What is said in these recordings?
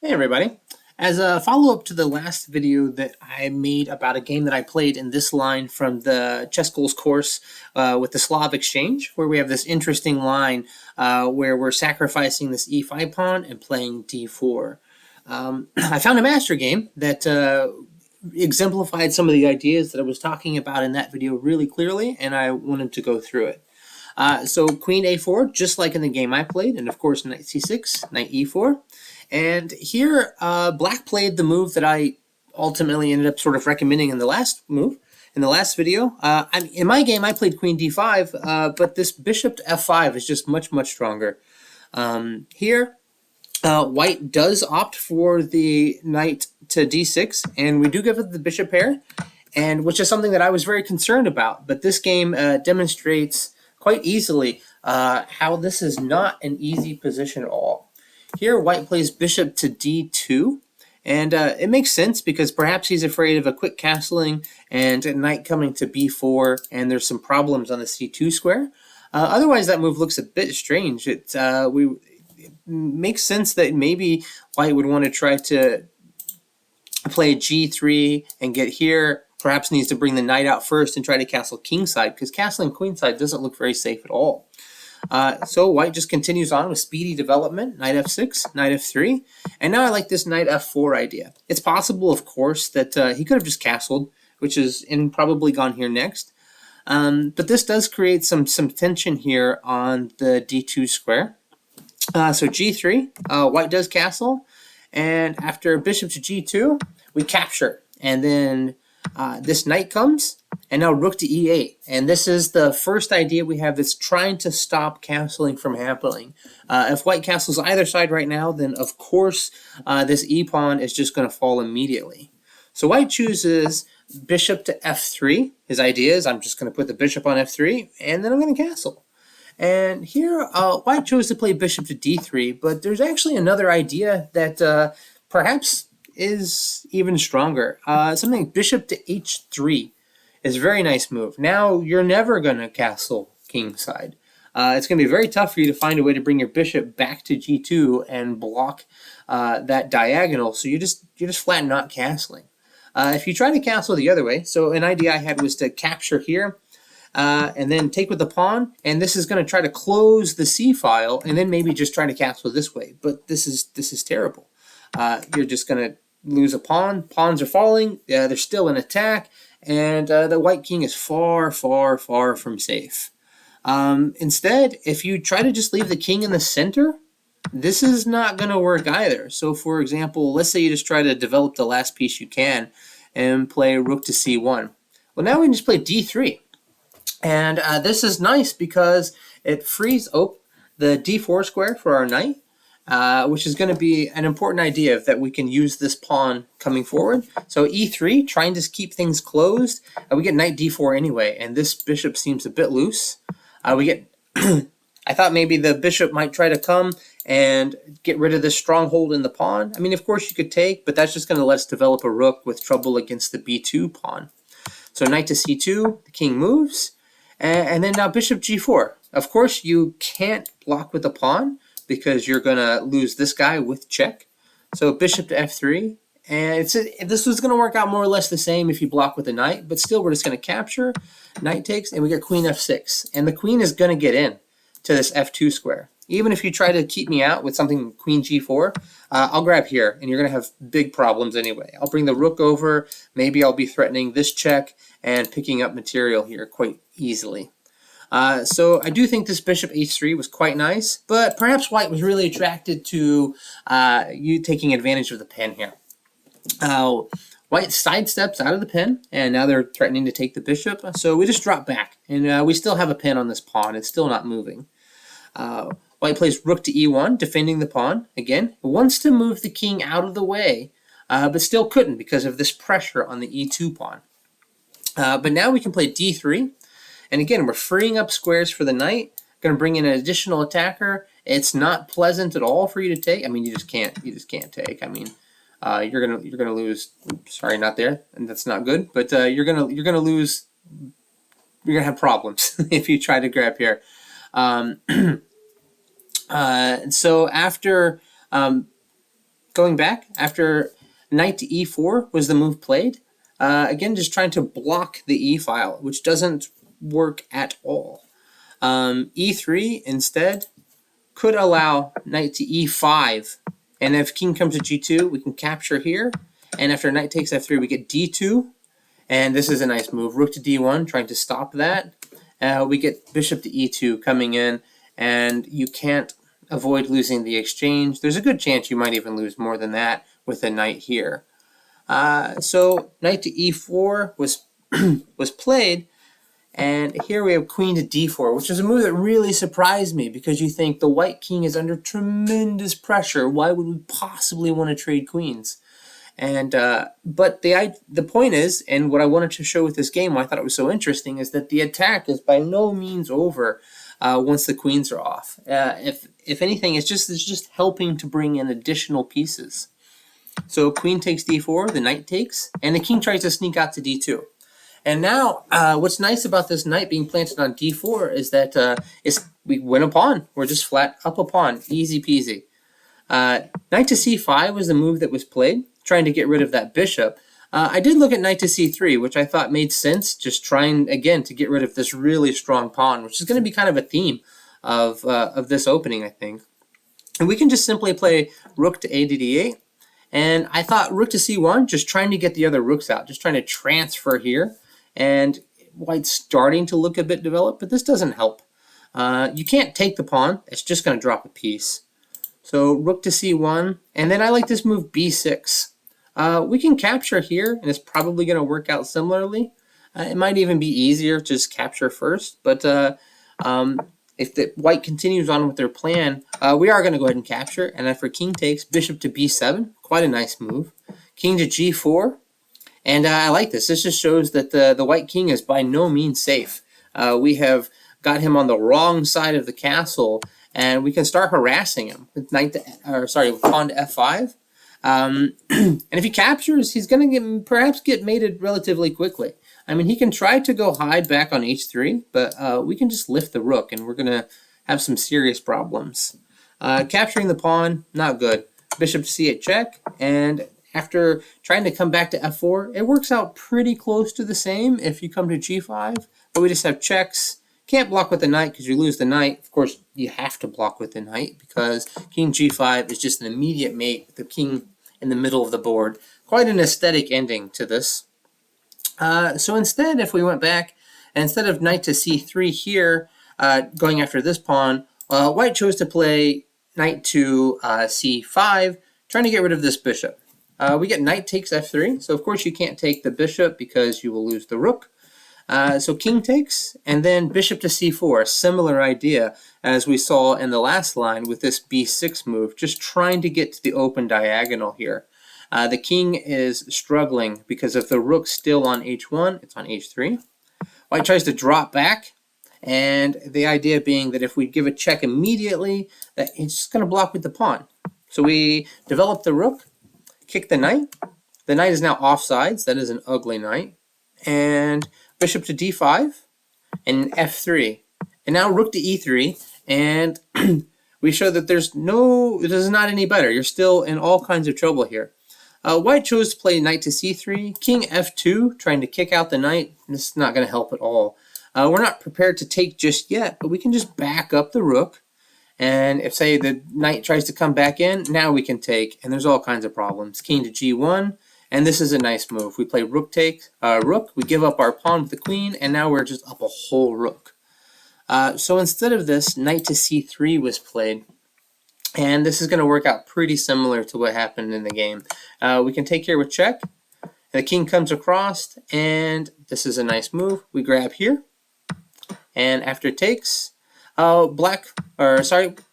Hey everybody. As a follow-up to the last video that I made about a game that I played in this line from the ChessGoals course with the Slav Exchange, where we have this interesting line where we're sacrificing this e5 pawn and playing d4. I found a master game that exemplified some of the ideas that I was talking about in that video really clearly, and I wanted to go through it. So queen a4, just like in the game I played, and of course knight c6, knight e4. And here, black played the move that I ultimately ended up sort of recommending in the last video. In my game, I played queen d5, but this bishop to f5 is just much, much stronger. Here, white does opt for the knight to d6, and we do give it the bishop pair, and which is something that I was very concerned about. But this game demonstrates quite easily how this is not an easy position at all. Here, white plays bishop to d2, and it makes sense because perhaps he's afraid of a quick castling and a knight coming to b4, and there's some problems on the c2 square. Otherwise, that move looks a bit strange. It makes sense that maybe white would want to try to play g3 and get here. Perhaps needs to bring the knight out first and try to castle kingside, because castling queenside doesn't look very safe at all. So white just continues on with speedy development, knight f6, knight f3, and now I like this knight f4 idea. It's possible, of course, that he could have just castled, which is probably gone here next. But this does create some tension here on the d2 square. So g3, white does castle, and after bishop to g2, we capture, and then this knight comes, and now rook to e8. And this is the first idea we have that's trying to stop castling from happening. If white castles either side right now, then of course this e-pawn is just going to fall immediately. So white chooses bishop to f3. His idea is I'm just going to put the bishop on f3, and then I'm going to castle. And here, white chose to play bishop to d3, but there's actually another idea that perhaps is even stronger. Something like bishop to h3 is a very nice move. Now you're never going to castle kingside. It's going to be very tough for you to find a way to bring your bishop back to g2 and block that diagonal. So you're just flat not castling. If you try to castle the other way, so an idea I had was to capture here. And then take with the pawn, and this is going to try to close the c file, and then maybe just try to castle this way. But this is terrible. You're just going to lose a pawn. Pawns are falling. There's still an attack, and the white king is far, far, far from safe. Instead, if you try to just leave the king in the center, this is not going to work either. So, for example, let's say you just try to develop the last piece you can and play rook to c1. Well, now we can just play d3. And this is nice because it frees up the d4 square for our knight, which is going to be an important idea that we can use this pawn coming forward. So e3, trying to keep things closed. We get knight d4 anyway, and this bishop seems a bit loose. We get I thought maybe the bishop might try to come and get rid of this stronghold in the pawn. I mean, of course you could take, but that's just going to let us develop a rook with trouble against the b2 pawn. So knight to c2, the king moves. And then now bishop g4. Of course, you can't block with the pawn because you're going to lose this guy with check. So bishop to f3. And this was going to work out more or less the same if you block with the knight. But still, we're just going to capture. Knight takes, and we get queen f6. And the queen is going to get in to this f2 square. Even if you try to keep me out with something queen g4, I'll grab here, and you're going to have big problems anyway. I'll bring the rook over. Maybe I'll be threatening this check and picking up material here quite easily. So I do think this bishop h3 was quite nice, but perhaps white was really attracted to you taking advantage of the pin here. White sidesteps out of the pin, and now they're threatening to take the bishop. So we just drop back, and we still have a pin on this pawn. It's still not moving. White plays rook to e1, defending the pawn. Again, wants to move the king out of the way, but still couldn't because of this pressure on the e2 pawn. But now we can play d3. And again, we're freeing up squares for the knight. Going to bring in an additional attacker. It's not pleasant at all for you to take. I mean, you just can't take. I mean, you're gonna lose. Oops, sorry, not there, and that's not good. But you're gonna lose. You're gonna have problems if you try to grab here. So after going back after knight to e4 was the move played. Again, just trying to block the e file, which doesn't work at all. E3 instead could allow knight to e5, and if king comes to g2, we can capture here, and after knight takes f3, we get d2, and this is a nice move. Rook to d1, trying to stop that. We get bishop to e2 coming in, and you can't avoid losing the exchange. There's a good chance you might even lose more than that with a knight here. So knight to e4 was was played, and here we have queen to d4, which is a move that really surprised me because you think the white king is under tremendous pressure. Why would we possibly want to trade queens? And but the point is, and what I wanted to show with this game, why I thought it was so interesting, is that the attack is by no means over once the queens are off. If anything, it's just helping to bring in additional pieces. So queen takes d4, the knight takes, and the king tries to sneak out to d2. And now, what's nice about this knight being planted on d4 is that we win a pawn. We're just flat up a pawn, easy peasy. Knight to c5 was the move that was played, trying to get rid of that bishop. I did look at knight to c3, which I thought made sense, just trying, again, to get rid of this really strong pawn, which is going to be kind of a theme of this opening, I think. And we can just simply play rook to a to d8. And I thought rook to c1, just trying to get the other rooks out, just trying to transfer here. And white's starting to look a bit developed, but this doesn't help. You can't take the pawn. It's just going to drop a piece. So rook to c1, and then I like this move b6. We can capture here, and it's probably going to work out similarly. It might even be easier to just capture first, but if the white continues on with their plan, we are going to go ahead and capture. And after king takes, bishop to b7, quite a nice move. King to g4. And I like this. This just shows that the white king is by no means safe. We have got him on the wrong side of the castle, and we can start harassing him with pawn to f5. And if he captures, he's going to perhaps get mated relatively quickly. I mean, he can try to go hide back on h3, but we can just lift the rook, and we're going to have some serious problems. Capturing the pawn, not good. Bishop to c8 check, and after trying to come back to f4, it works out pretty close to the same if you come to g5, but we just have checks. Can't block with the knight because you lose the knight. Of course, you have to block with the knight because king g5 is just an immediate mate with the king in the middle of the board. Quite an aesthetic ending to this. So instead, if we went back, and instead of knight to c3 here, going after this pawn, white chose to play knight to c5, trying to get rid of this bishop. We get knight takes f3, so of course you can't take the bishop because you will lose the rook. So king takes, and then bishop to c4, a similar idea as we saw in the last line with this b6 move, just trying to get to the open diagonal here. The king is struggling because of the rook still on h1, it's on h3. White tries to drop back, and the idea being that if we give a check immediately, that it's just going to block with the pawn. So we develop the rook, kick the knight. The knight is now offsides. That is an ugly knight. And bishop to d5 and f3. And now rook to e3. And we show that this is not any better. You're still in all kinds of trouble here. White chose to play knight to c3. King f2, trying to kick out the knight. This is not going to help at all. We're not prepared to take just yet, but we can just back up the rook. And if, say, the knight tries to come back in, now we can take, and there's all kinds of problems. King to g1, and this is a nice move. We play rook takes, rook, we give up our pawn with the queen, and now we're just up a whole rook. So instead of this, knight to c3 was played, and this is going to work out pretty similar to what happened in the game. We can take here with check, the king comes across, and this is a nice move. We grab here, and after it takes,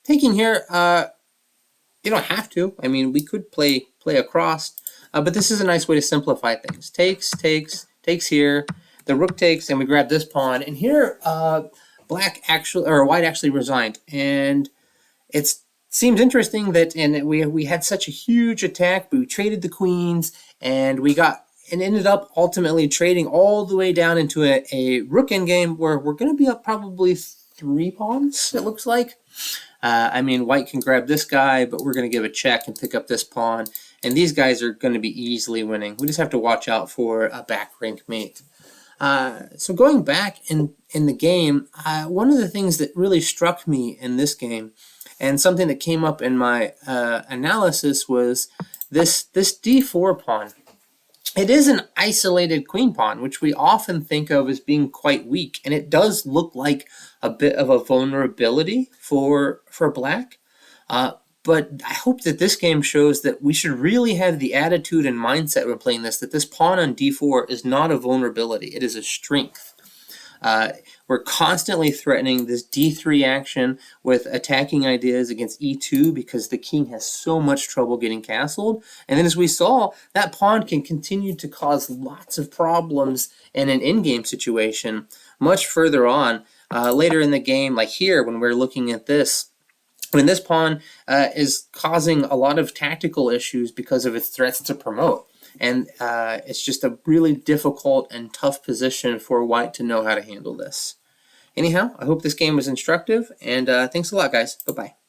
taking here, you don't have to. I mean, we could play across, but this is a nice way to simplify things. Takes here, the rook takes, and we grab this pawn. And here, white actually resigned. And it seems interesting that we had such a huge attack, but we traded the queens, and ended up ultimately trading all the way down into a rook endgame where we're going to be up probably 3 pawns, it looks like. I mean, white can grab this guy, but we're going to give a check and pick up this pawn. And these guys are going to be easily winning. We just have to watch out for a back rank mate. So going back in the game, one of the things that really struck me in this game, and something that came up in my analysis, was this d4 pawn. It is an isolated queen pawn, which we often think of as being quite weak, and it does look like a bit of a vulnerability for black. But I hope that this game shows that we should really have the attitude and mindset when playing this, that this pawn on d4 is not a vulnerability, it is a strength. We're constantly threatening this d3 action with attacking ideas against e2 because the king has so much trouble getting castled. And then as we saw, that pawn can continue to cause lots of problems in an in-game situation much further on. Later in the game, like here when we're looking at this, when this pawn is causing a lot of tactical issues because of its threats to promote. And it's just a really difficult and tough position for white to know how to handle this. Anyhow, I hope this game was instructive, and thanks a lot, guys. Bye-bye.